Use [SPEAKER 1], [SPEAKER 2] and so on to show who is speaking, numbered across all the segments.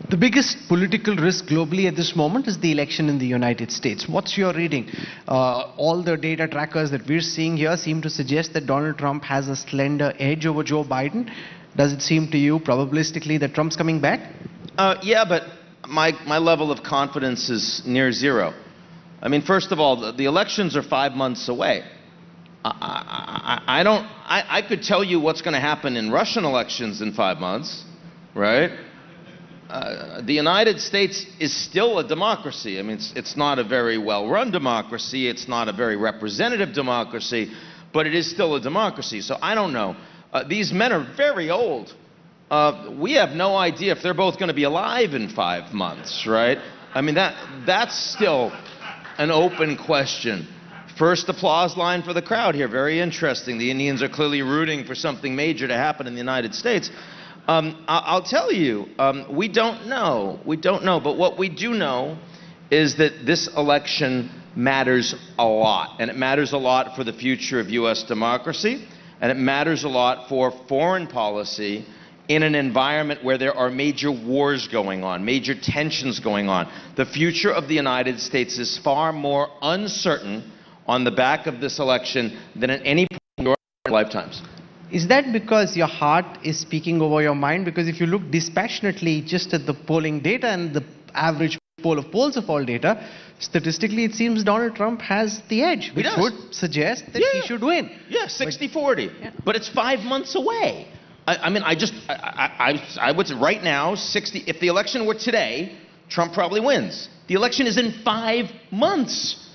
[SPEAKER 1] The biggest political risk globally at this moment is the election in the United States. What's your reading? All the data trackers that we're seeing here seem to suggest that Donald Trump has a slender edge over Joe Biden. Does it seem to you, probabilistically, that Trump's coming back?
[SPEAKER 2] Yeah, but my level of confidence is near zero. I mean, first of all, the elections are 5 months away. I could tell you what's going to happen in Russian elections in 5 months, right? The United States is still a democracy. I mean, it's not a very well-run democracy. It's not a very representative democracy, but it is still a democracy. So I don't know. These men are very old. We have no idea if they're both going to be alive in 5 months, right? I mean, that's still an open question. First applause line for the crowd here. Very interesting. The Indians are clearly rooting for something major to happen in the United States. I'll tell you, we don't know. We don't know. But what we do know is that this election matters a lot. And it matters a lot for the future of U.S. democracy. And it matters a lot for foreign policy in an environment where there are major wars going on, major tensions going on. The future of the United States is far more uncertain on the back of this election than at any point in your lifetimes.
[SPEAKER 1] Is that because your heart is speaking over your mind? Because if you look dispassionately just at the polling data and the average poll of polls of all data, statistically it seems Donald Trump has the edge, which would suggest that he should win.
[SPEAKER 2] Yeah, 60-40. Yeah. But it's 5 months away. I mean, I would say right now, if the election were today, Trump probably wins. The election is in 5 months.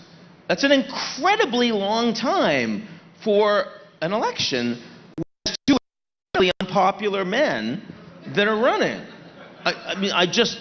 [SPEAKER 2] That's an incredibly long time for an election with two really unpopular men that are running. I mean,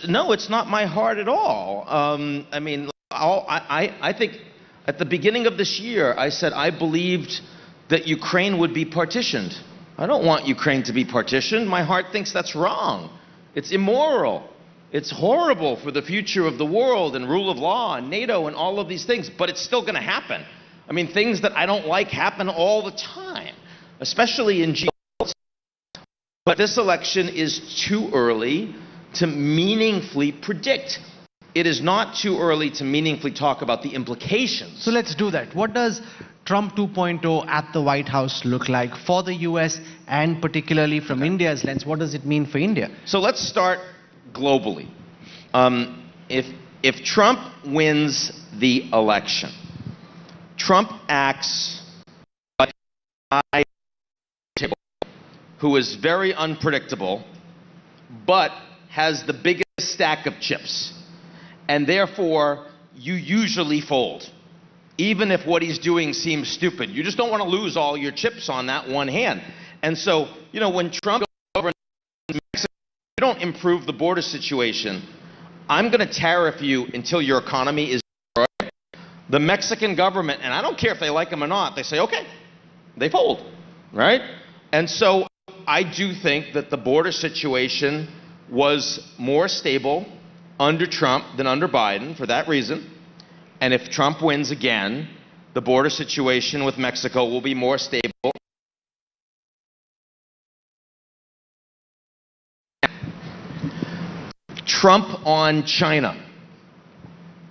[SPEAKER 2] no, it's not my heart at all. I mean, I think at the beginning of this year, I said I believed that Ukraine would be partitioned. I don't want Ukraine to be partitioned. My heart thinks that's wrong. It's immoral. It's horrible for the future of the world and rule of law and NATO and all of these things, but it's still going to happen. I mean, things that I don't like happen all the time, especially in geopolitics. But this election is too early to meaningfully predict. It is not too early to meaningfully talk about the implications.
[SPEAKER 1] So let's do that. What does Trump 2.0 at the White House look like for the US and particularly from India's lens? What does it mean for India?
[SPEAKER 2] So let's start globally. If Trump wins the election, Trump acts like a guy who is very unpredictable, but has the biggest stack of chips. And therefore, you usually fold. Even if what he's doing seems stupid. You just don't want to lose all your chips on that one hand. And so, you know, when Trump goes over in Mexico, you don't improve the border situation, I'm going to tariff you until your economy is destroyed. The Mexican government, and I don't care if they like him or not, they say, okay, they fold, right? And so I do think that the border situation was more stable under Trump than under Biden for that reason. And if Trump wins again, the border situation with Mexico will be more stable. Trump on China.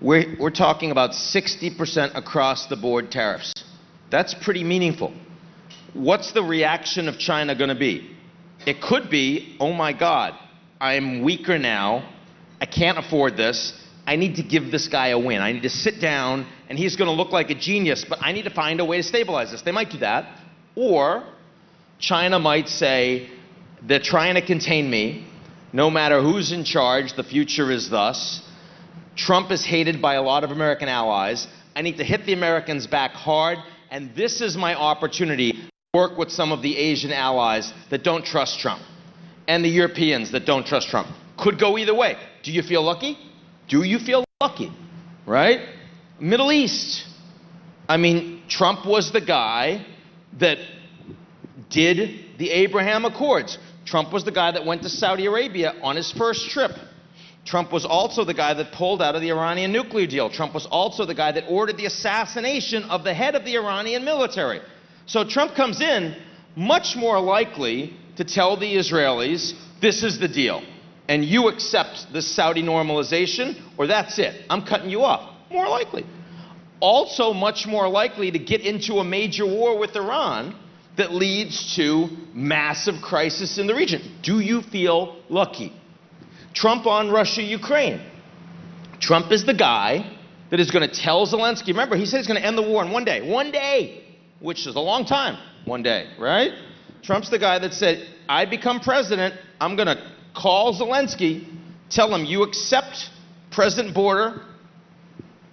[SPEAKER 2] We're talking about 60% across the board tariffs. That's pretty meaningful. What's the reaction of China going to be? It could be, oh my God, I'm weaker now. I can't afford this. I need to give this guy a win. I need to sit down, and he's going to look like a genius, but I need to find a way to stabilize this. They might do that. Or China might say, they're trying to contain me. No matter who's in charge, the future is thus. Trump is hated by a lot of American allies. I need to hit the Americans back hard, and this is my opportunity to work with some of the Asian allies that don't trust Trump, and the Europeans that don't trust Trump. Could go either way. Do you feel lucky? Do you feel lucky, right? Middle East. I mean, Trump was the guy that did the Abraham Accords. Trump was the guy that went to Saudi Arabia on his first trip. Trump was also the guy that pulled out of the Iranian nuclear deal. Trump was also the guy that ordered the assassination of the head of the Iranian military. So Trump comes in much more likely to tell the Israelis, this is the deal. and you accept the Saudi normalization, or that's it, I'm cutting you off. More likely. Also much more likely to get into a major war with Iran that leads to massive crisis in the region. Do you feel lucky? Trump on Russia-Ukraine. Trump is the guy that is going to tell Zelensky, remember, he said he's going to end the war in one day, which is a long time, one day, right? Trump's the guy that said, I become president, I'm going to call Zelensky, tell him you accept present border,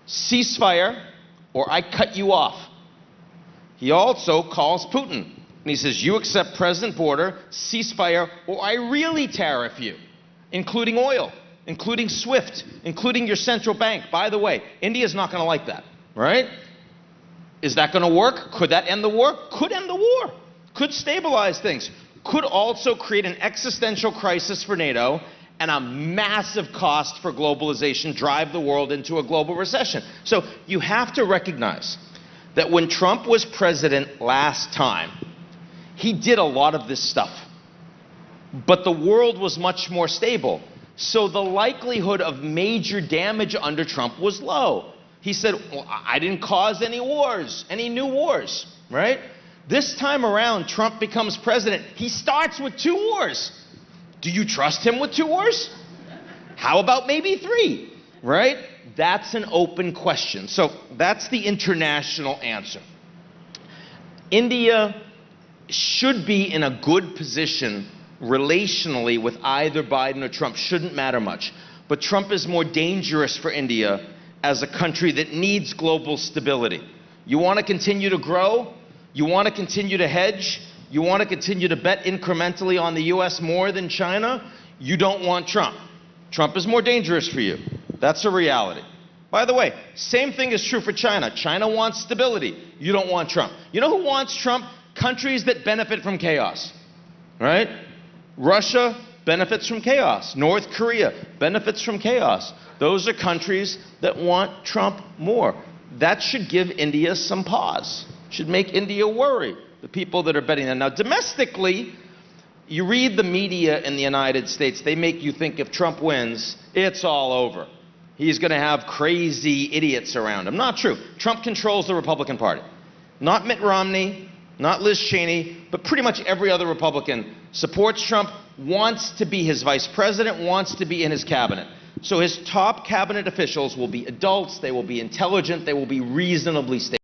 [SPEAKER 2] ceasefire, or I cut you off. He also calls Putin, and he says, you accept present border, ceasefire, or I really tariff you, including oil, including SWIFT, including your central bank. By the way, India's not going to like that, right? Is that going to work? Could that end the war? Could end the war. Could stabilize things. Could also create an existential crisis for NATO and a massive cost for globalization, drive the world into a global recession. So you have to recognize that when Trump was president last time, he did a lot of this stuff. But the world was much more stable. So the likelihood of major damage under Trump was low. He said, well, I didn't cause any wars, any new wars, right? This time around, Trump becomes president. He starts with 2 wars. Do you trust him with 2 wars? How about maybe 3, right? That's an open question. So that's the international answer. India should be in a good position relationally with either Biden or Trump. Shouldn't matter much. But Trump is more dangerous for India as a country that needs global stability. You want to continue to grow? You want to continue to hedge? You want to continue to bet incrementally on the U.S. more than China? You don't want Trump. Trump is more dangerous for you. That's a reality. By the way, same thing is true for China. China wants stability. You don't want Trump. You know who wants Trump? Countries that benefit from chaos, right? Russia benefits from chaos. North Korea benefits from chaos. Those are countries that want Trump more. That should give India some pause. Should make India worry, the people that are betting that. Now, domestically, you read the media in the United States, they make you think if Trump wins, it's all over. He's going to have crazy idiots around him. Not true. Trump controls the Republican Party. Not Mitt Romney, not Liz Cheney, but pretty much every other Republican supports Trump, wants to be his vice president, wants to be in his cabinet. So his top cabinet officials will be adults, they will be intelligent, they will be reasonably stable.